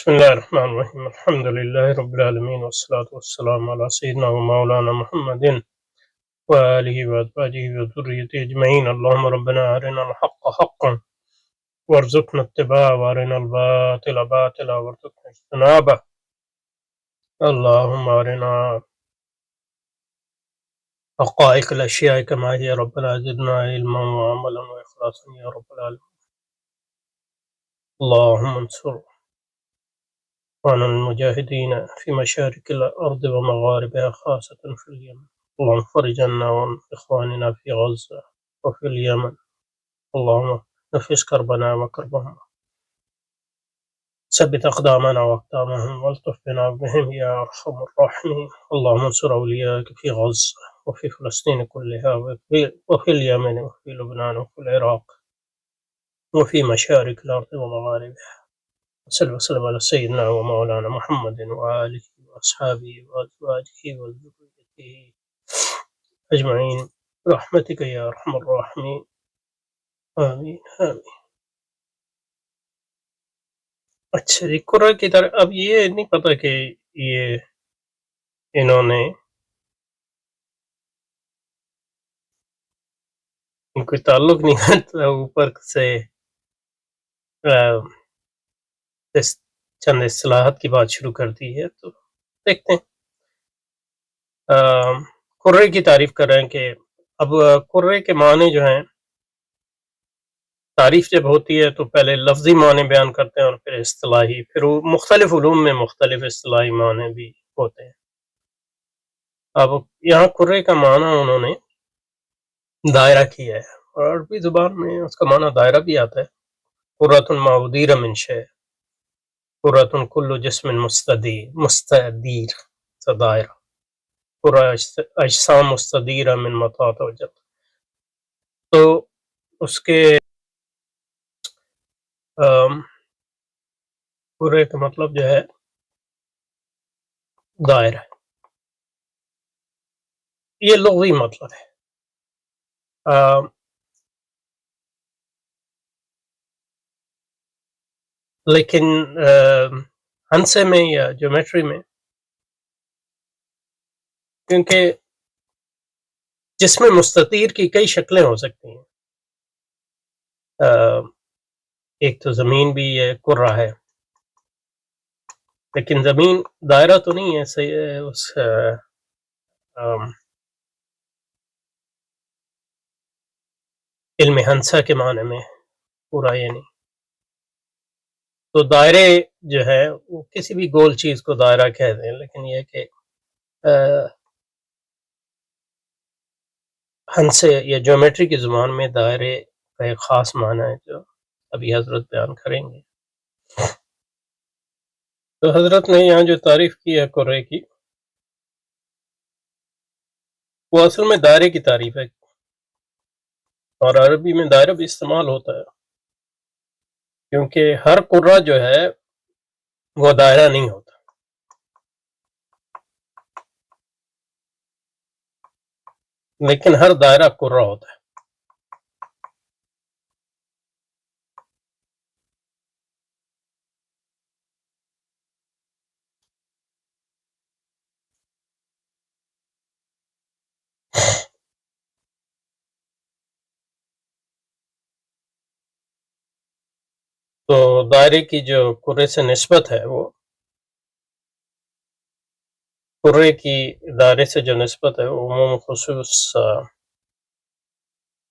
بسم الله الرحمن الرحيم الحمد لله رب العالمين والصلاة والسلام على سيدنا ومولانا محمد وآله وأزواجه وذريته أجمعين. اللهم ربنا أرنا الحق حقا وارزقنا اتباعه وأرنا الباطل باطلا وارزقنا اجتنابه. اللهم أرنا حقائق الأشياء كما هي ربنا زدنا علما وعملا وإخلاصا يا رب العالمين. اللهم انصر إخواننا المجاهدين في مشارق الأرض ومغاربها خاصة في اليمن. اللهم فرج عنا وعن إخواننا في غزة وفي اليمن. اللهم نفس كربنا وكربهم، ثبت أقدامنا وأقدامهم والطف بنا بهم يا أرحم الراحمين. اللهم انصر أولياءك في غزة وفي فلسطين كلها وفي اليمن وفي لبنان وفي العراق وفي مشارق الأرض ومغاربها. صلى وسلم على سيدنا ومولانا محمد وآله وأصحابه وأزواجه وذريته أجمعين برحمتك يا أرحم الراحمين. آمین آمین. اچھا جی، قرآن کی طرح اب یہ نہیں پتا کہ یہ انہوں نے کوئی تعلق نہیں رکھتا، اوپر سے چند اصطلاحات کی بات شروع کر دی ہے. تو دیکھتے ہیں. قرے کی تعریف کر رہے ہیں کہ اب قرے کے معنی جو ہیں، تعریف جب ہوتی ہے تو پہلے لفظی معنی بیان کرتے ہیں اور پھر اصطلاحی، پھر مختلف علوم میں مختلف اصطلاحی معنی بھی ہوتے ہیں. اب یہاں قرے کا معنی انہوں نے دائرہ کیا ہے، اور عربی زبان میں اس کا معنی دائرہ بھی آتا ہے. قرۃ معودیر من شیء، قرۃ کل جسم مستدیر دائرہ، قرہ اجسام مستدیرہ من مطاط وجد. تو اس کے قرے کا مطلب جو ہے دائرہ، یہ لغوی مطلب ہے. لیکن ہندسے میں یا جیومیٹری میں، کیونکہ جسم مستطیر کی کئی شکلیں ہو سکتی ہیں. ایک تو زمین بھی ہے، قرہ ہے، لیکن زمین دائرہ تو نہیں ہے. اس علم ہندسہ کے معنی میں پورا یہ نہیں. تو دائرے جو ہے وہ کسی بھی گول چیز کو دائرہ کہہ دیں، لیکن یہ کہ ہندسے یا جیومیٹری کی زبان میں دائرے کا ایک خاص معنی ہے جو ابھی حضرت بیان کریں گے. تو حضرت نے یہاں جو تعریف کی ہے قرے کی، وہ اصل میں دائرے کی تعریف ہے، اور عربی میں دائرہ بھی استعمال ہوتا ہے، کیونکہ ہر قرہ جو ہے وہ دائرہ نہیں ہوتا. لیکن ہر دائرہ قرہ ہوتا ہے. تو دائرے کی جو قرے سے نسبت ہے، وہ قرے کی دائرے سے جو نسبت ہے وہ عموم خصوص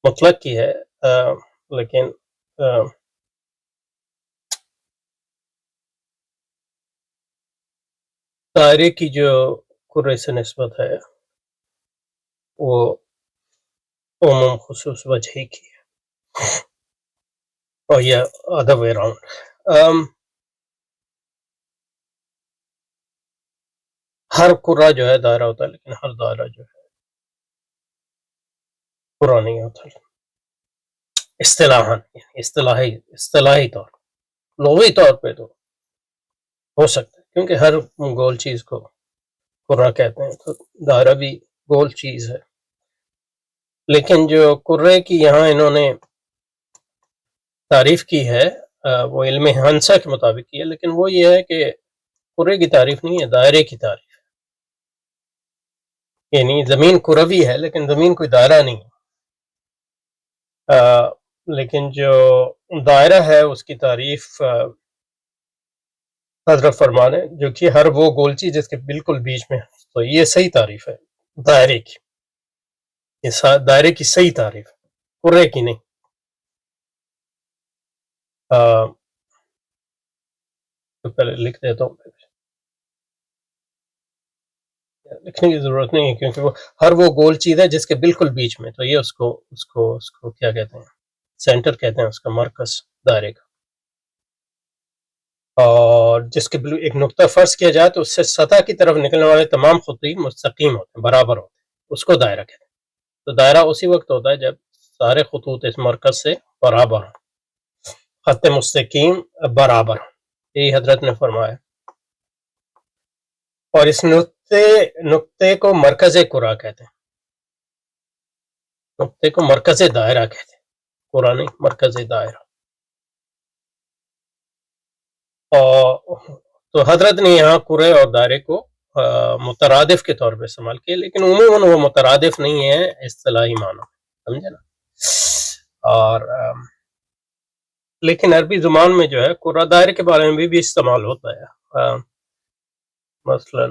مطلق کی ہے. لیکن دائرے کی جو قرے سے نسبت ہے وہ عموم خصوص وجہی کی ہے، اور یہ ادب اراؤنڈ. ہر قرہ جو ہے دائرہ ہوتا ہے، لیکن ہر دائرہ جو ہے قرہ نہیں ہوتا. اصطلاحی طور، لغوی طور پہ تو ہو سکتا ہے، کیونکہ ہر گول چیز کو قرہ کہتے ہیں، تو دائرہ بھی گول چیز ہے. لیکن جو قرے کی یہاں انہوں نے تعریف کی ہے، وہ علم ہنسا کے مطابق کی ہے، لیکن وہ یہ ہے کہ کرے کی تعریف نہیں ہے، دائرے کی تعریف ہے. یعنی زمین کروی ہے لیکن زمین کوئی دائرہ نہیں ہے. لیکن جو دائرہ ہے اس کی تعریف حضرت فرمانے جو کہ ہر وہ گولچی جس کے بالکل بیچ میں ہے. تو یہ صحیح تعریف ہے دائرے کی، یہ دائرے کی صحیح تعریف ہے، کرے کی نہیں. تو پہلے لکھ دیتا ہوں، لکھنے کی ضرورت نہیں ہے کیونکہ وہ ہر وہ گول چیز ہے جس کے بالکل بیچ میں. تو یہ اس کو کیا کہتے ہیں، سینٹر کہتے ہیں، اس کا مرکز دائرے کا. اور جس کے ایک نقطہ فرض کیا جائے تو اس سے سطح کی طرف نکلنے والے تمام خطوط مستقیم ہوتے ہیں، برابر ہوتے ہیں، اس کو دائرہ کہتے ہیں. تو دائرہ اسی وقت ہوتا ہے جب سارے خطوط اس مرکز سے برابر ہوں، خط مستقیم برابر ہوں. یہی حضرت نے فرمایا. اور اس نقطے کو مرکز کرہ کہتے ہیں، نقطے کو مرکز دائرہ کہتے ہیں، کرہ نہیں، مرکز دائرہ. تو حضرت نے یہاں کرے اور دائرے کو مترادف کے طور پہ استعمال کیا، لیکن عموماً وہ مترادف نہیں ہے اصطلاحی معنی، سمجھے نا. اور لیکن عربی زبان میں جو ہے کرہ دائرے کے بارے میں بھی استعمال ہوتا ہے. مثلا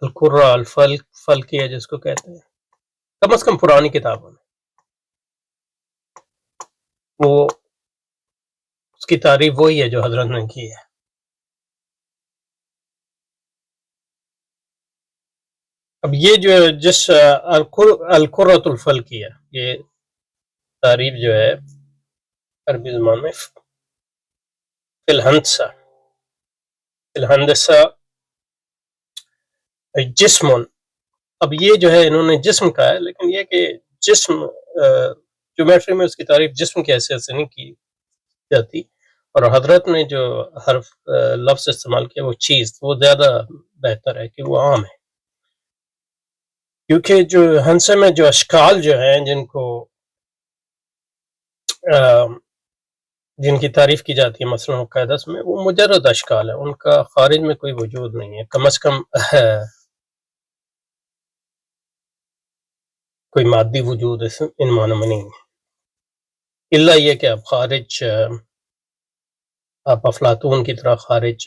القرہ الفلکیہ جس کو کہتے ہیں، کم از کم پرانی کتابوں میں وہ اس کی تعریف وہی ہے جو حضرت نے کی ہے. اب یہ جو جس القرۃ الفلکیہ، یہ تعریف جو ہے عربی زبان میں فی الہندسہ جسم. اب یہ جو ہے انہوں نے جسم کہا ہے، لیکن یہ کہ جسم جیومیٹری میں اس کی تعریف جسم کی حیثیت سے نہیں کی جاتی. اور حضرت نے جو حرف لفظ استعمال کیا وہ چیز، وہ زیادہ بہتر ہے کہ وہ عام ہے، کیونکہ جو ہنسے میں جو اشکال جو ہیں جن کی تعریف کی جاتی ہے مثلا قاعدہ میں، وہ مجرد اشکال ہے، ان کا خارج میں کوئی وجود نہیں ہے، کم از کم کوئی مادی وجود ان معنوں میں نہیں ہے، الا یہ کہ آپ افلاطون کی طرح خارج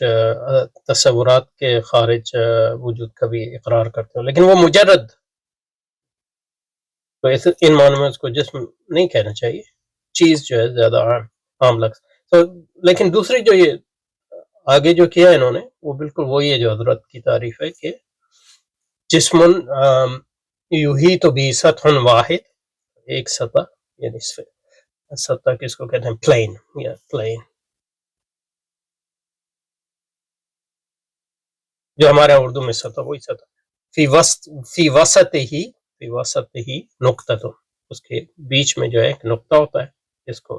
تصورات کے خارج وجود کا بھی اقرار کرتے ہو، لیکن وہ مجرد، تو ان معنوں میں اس کو جسم نہیں کہنا چاہیے، چیز جو ہے زیادہ عام لفظ. تو لیکن دوسری جو یہ آگے جو کیا انہوں نے وہ بالکل وہی ہے جو حضرت کی تعریف ہے کہ جسم یحیط بھی سطح واحد، ایک سطح، یعنی سطح کس کو کہتے ہیں، پلین، یا پلین جو ہمارے اردو میں سطح، وہی سطح. فی وسط ہی نقطہ، تو اس کے بیچ میں جو ہے ایک نقطہ ہوتا ہے، جس کو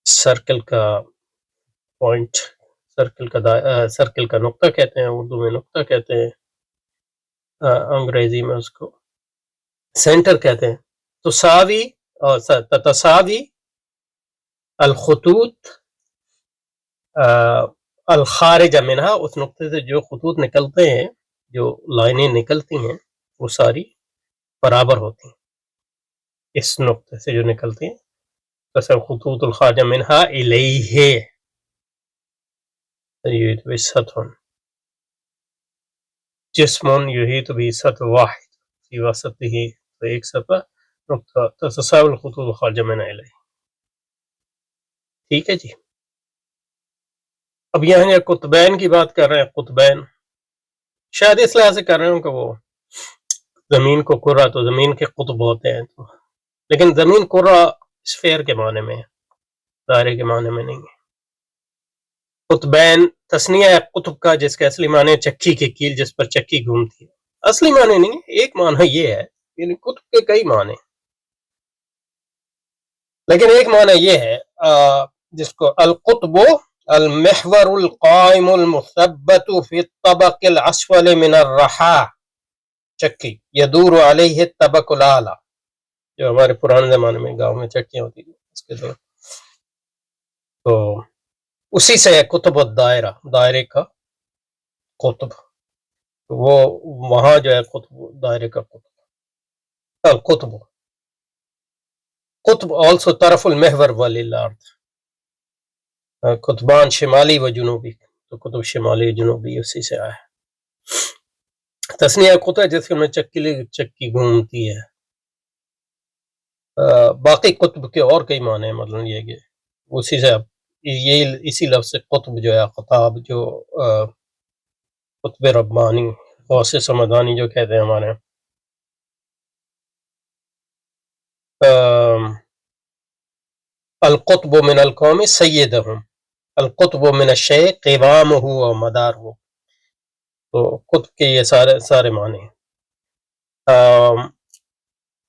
سرکل کا پوائنٹ، سرکل کا نقطہ کہتے ہیں، اردو میں نقطہ کہتے ہیں، انگریزی میں اس کو سینٹر کہتے ہیں. تتساوی الخطوط الخارج منہا، اس نقطے سے جو خطوط نکلتے ہیں، جو لائنیں نکلتی ہیں، وہ ساری برابر ہوتی ہیں. اس نقطے سے جو نکلتی ہیں، خطوط الخارج منہا الیہ سطح جسم یحیط بھی سطح واحد فی وسطہ، تو ایک سطح نقطہ تتساوی الخطوط الخارج منہا الیہ. ٹھیک ہے جی. اب یہاں یہ قطبین کی بات کر رہے ہیں. قطبین شاید اس لحاظ سے کر رہے ہوں کہ وہ زمین کو کرہ، تو زمین کے قطب ہوتے ہیں، لیکن زمین کرہ اسفیر کے معنی میں ہے، دائرے کے معنی میں نہیں ہے. قطبین تسنیہ ہے قطب کا، جس کا اصلی معنی ہے چکی کی کیل جس پر چکی گھومتی ہے. اصلی معنی نہیں ہے، ایک معنی یہ ہے، یعنی قطب کے کئی معنی، لیکن ایک معنی یہ ہے جس کو القطب المحور القائم المثبت فی الطبق الاسفل من الرحا، چکی یدور علیہ الطبق الاعلی، جو ہمارے پرانے زمانے میں گاؤں میں چکیاں ہوتی تھی اس کے دور. تو اسی سے ہے قطب الدائرہ، دائرے کا قطب، وہ وہاں جو ہے قطب، دائرے کا قطب، قطب آلسو طرف المحور وللارض، قطبان شمالی و جنوبی، تو قطب شمالی و جنوبی اسی سے آیا ہے۔ تسنیہ قطب جس میں چکی گھومتی ہے۔ باقی قطب کے اور کئی معنی ہیں، مطلب یہ کہ اسی سے یہ اسی لفظ سے قطب جو ہے خطاب، جو قطب ربانی، غوث سمدانی جو کہتے ہیں ہمارے القطب من القوم سیدہم، القطب من الشیء قوامہ و مدارہ، تو قطب کے یہ سارے معنی ہیں۔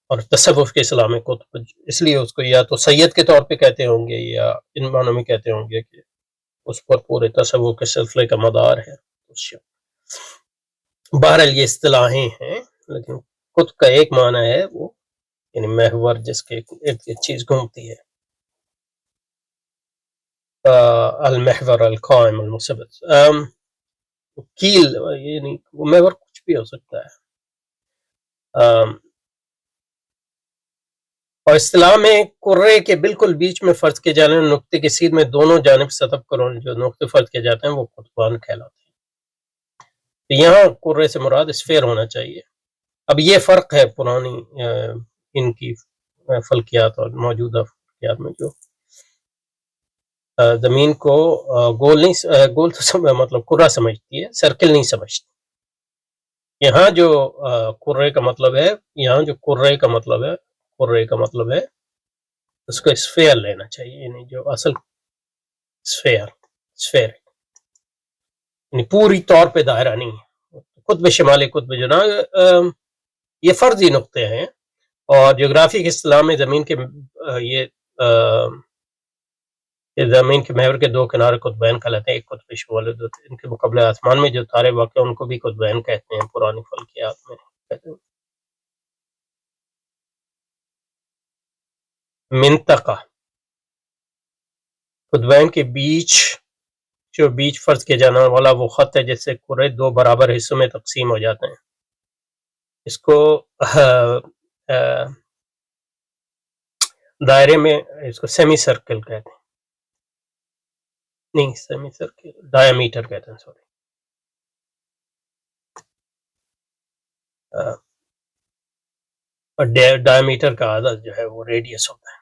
اور تصوف کے اسلامی قطب اس لیے اس کو یا تو سید کے طور پہ کہتے ہوں گے یا ان معنوں میں کہتے ہوں گے کہ اس پر پورے تصوف کے سلسلے کا مدار ہے۔ بہرحال یہ اصطلاحیں ہیں، لیکن قطب کا ایک معنی ہے وہ یعنی محور جس کے ایک چیز گھومتی ہے، المحور القائم المثبت، کیل، یعنی وہ محور کچھ بھی ہو سکتا ہے۔ اور اصطلاح میں کرے کے بالکل بیچ میں فرض کیے جانے والے نقطے کے سیدھ میں دونوں جانب سطح کروں جو نقطے فرض کیے جاتے ہیں وہ قطبان کہلاتے ہیں۔ تو یہاں کرے سے مراد اسفیر ہونا چاہیے۔ اب یہ فرق ہے پرانی ان کی فلکیات اور موجودہ فلکیات میں، جو زمین کو گول تو مطلب کرہ سمجھتی ہے، سرکل نہیں سمجھتی۔ یہاں جو کرے کا مطلب ہے، یہاں جو کرے کا مطلب ہے، کرے کا مطلب ہے اس کو اسفیر لینا چاہیے، یعنی جو اصل اسفیر یعنی پوری طور پہ دائرہ نہیں ہے۔ قطب شمالی، قطب جنوب یہ فرضی نقطے ہیں، اور جغرافی کی اصطلاح میں زمین کے یہ زمین کے محور کے دو کنارے قطبین کہلاتے ہیں، ایک قطب شمالی، ان کے مقابلے آسمان میں جو تارے واقع ہیں ان کو بھی قطبین کہتے ہیں پرانی فلکیات میں کہتے ہیں۔ منطقہ، قطبین کے بیچ جو بیچ فرض کیا جانے والا وہ خط ہے جس سے کرے دو برابر حصوں میں تقسیم ہو جاتے ہیں، اس کو دائرے میں اس کو سیمی سرکل کہتے ہیں، نہیں سیمی سرکل ڈائیمیٹر کہتے ہیں، سوری، اور ڈائیمیٹر کا عدد جو ہے وہ ریڈیس ہوتا ہے۔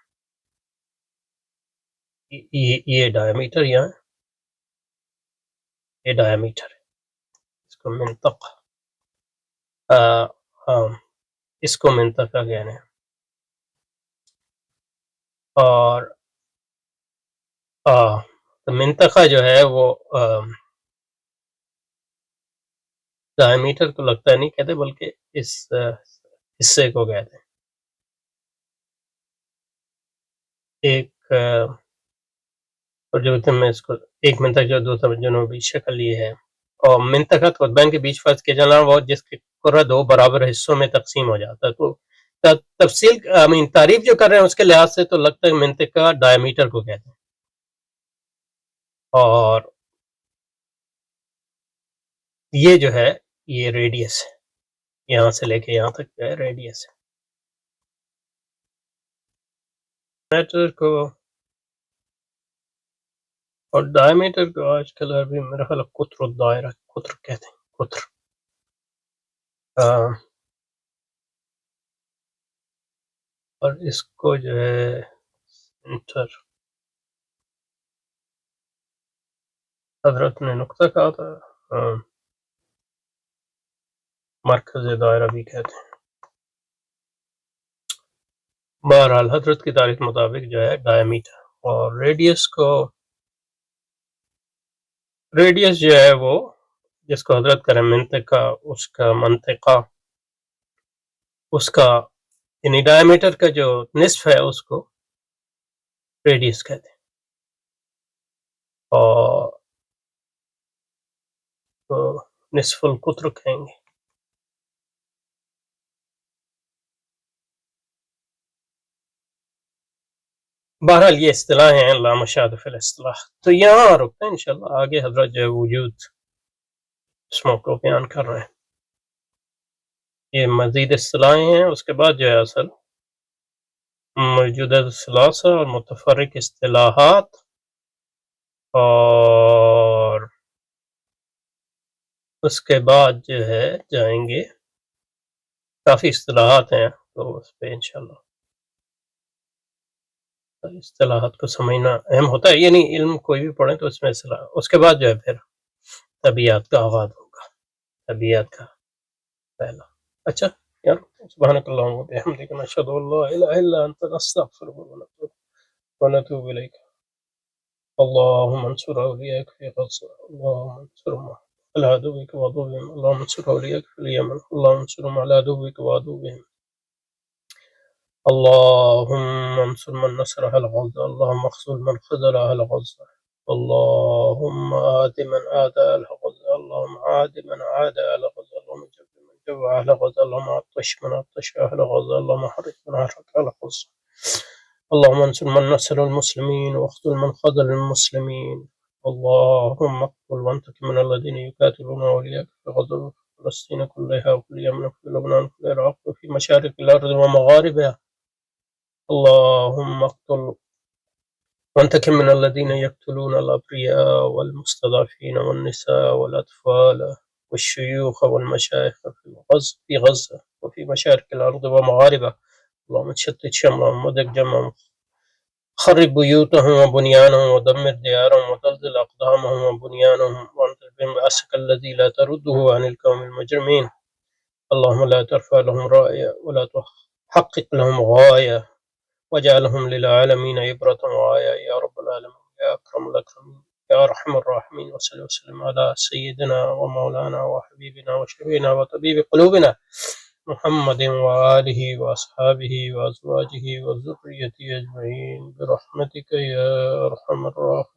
یہ ڈائیمیٹر، یہاں یہ ڈائیمیٹر ہے، اس کو منطقہ اس کو منطقہ کہتے ہیں۔ اور منطقہ جو ہے وہ ڈائیمیٹر کو لگتا ہے نہیں کہتے، بلکہ اس حصے کو کہتے ہیں۔ ایک اور جو میں اس کو ایک منطقہ جو دوسرا جنوبی شکل یہ ہے، اور منطقہ قطبین کے بیچ فرض کیا جانا وہ جس کے کرہ دو برابر حصوں میں تقسیم ہو جاتا ہے۔ تو تفصیل تعریف جو کر رہے ہیں اس کے لحاظ سے تو لگتا ہے منطقہ ڈائیمیٹر کو کہتے ہیں، اور یہ جو ہے یہ ریڈیس ہے، یہاں سے لے کے یہاں تک جو ہے ریڈیس ہے۔ میٹر کو اور ڈائیمیٹر کو آج کل عربی میں میرا خیال قطر الدائرہ، قطر کہتے ہیں، قطر۔ اور اس کو جو ہے سینٹر، حضرت نے نقطہ کہا تھا، مرکز دائرہ بھی کہتے ہیں۔ بہرحال حضرت کی تاریخ مطابق جو ہے ڈائیمیٹر، اور ریڈیس جو ہے وہ جس کو حضرت کرے منطقہ، اس کا منطقہ، اس کا یعنی ڈائیمیٹر کا جو نصف ہے اس کو ریڈیس کہتے ہیں، اور تو نصف القطر کہیں گے۔ بہرحال یہ اصطلاح ہیں لا مشاہد فی الاصطلاح. تو یہاں رکتے ہیں انشاءاللہ، آگے حضرت جو ہے وجود اس موقع بیان کر رہے ہیں. یہ مزید اصطلاحیں ہیں، اس کے بعد جو ہے اصل موجودہ ثلاثہ اور متفرق اصطلاحات، اور اس کے بعد جو ہے جائیں گے، کافی اصطلاحات ہیں تو اس پہ انشاءاللہ اصطلاحات کو سمجھنا اہم ہوتا ہے. یعنی علم کوئی بھی پڑھیں تو اس میں اصطلاح، اس کے بعد جو ہے پھر طبیعت کا آغاز ہوگا، طبیعت کا پہلا. اچھا یار، سبحانک اللہم و بحمدک، نشہد ان لا الہ الا انت، نستغفرک ونتوب الیک. اللهم انصر أولياءك في غزة، اللهم انصرهم على عدوك وعدوهم، اللهم انصر أولياءك في اليمن، اللهم انصرهم على عدوك وعدوهم، اللهم انصر من نصر أهل غزة، اللهم اخذل من خذل أهل غزة، اللهم عاد من عاد أهل غزة، اللهم عاد من عاد أهل غزة، اللهم جب من جب أهل غزة، اللهم عطش من عطش أهل غزة، اللهم حرك من حرك أهل غزة، اللهم انصر من نصر المسلمين واخذل من خذل المسلمين، اللهم اقتل وانتقم من الذين يقاتلون أولياءك في غزة وفي فلسطين كلها وفي اليمن وفي لبنان وفي العراق وفي مشارق الأرض ومغاربها، اللهم اقتل وانتقم من الذين يقتلون الأبرياء والمستضعفين والنساء والأطفال والشيوخ والمشايخ في غزة وفي مشارق الأرض ومغاربها، اللهم شتت شملهم ودك جمعهم، خرب بيوتهم وبنيانهم ودمر ديارهم ودلدل أقدامهم وبنيانهم، وانزل بهم بأسك الذي لا ترده عن القوم المجرمين، اللهم لا ترفع لهم راية ولا تحقق لهم غاية، واجعلهم للعالمين عبرة وآية يا رب العالمين يا أكرم الأكرمين يا أرحم الراحمين. وصل وسلم على سيدنا ومولانا وحبيبنا وشفينا وطبيب قلوبنا محمد وآله وأصحابه وأزواجه وذريته أجمعين برحمتك يا أرحم الراحمين.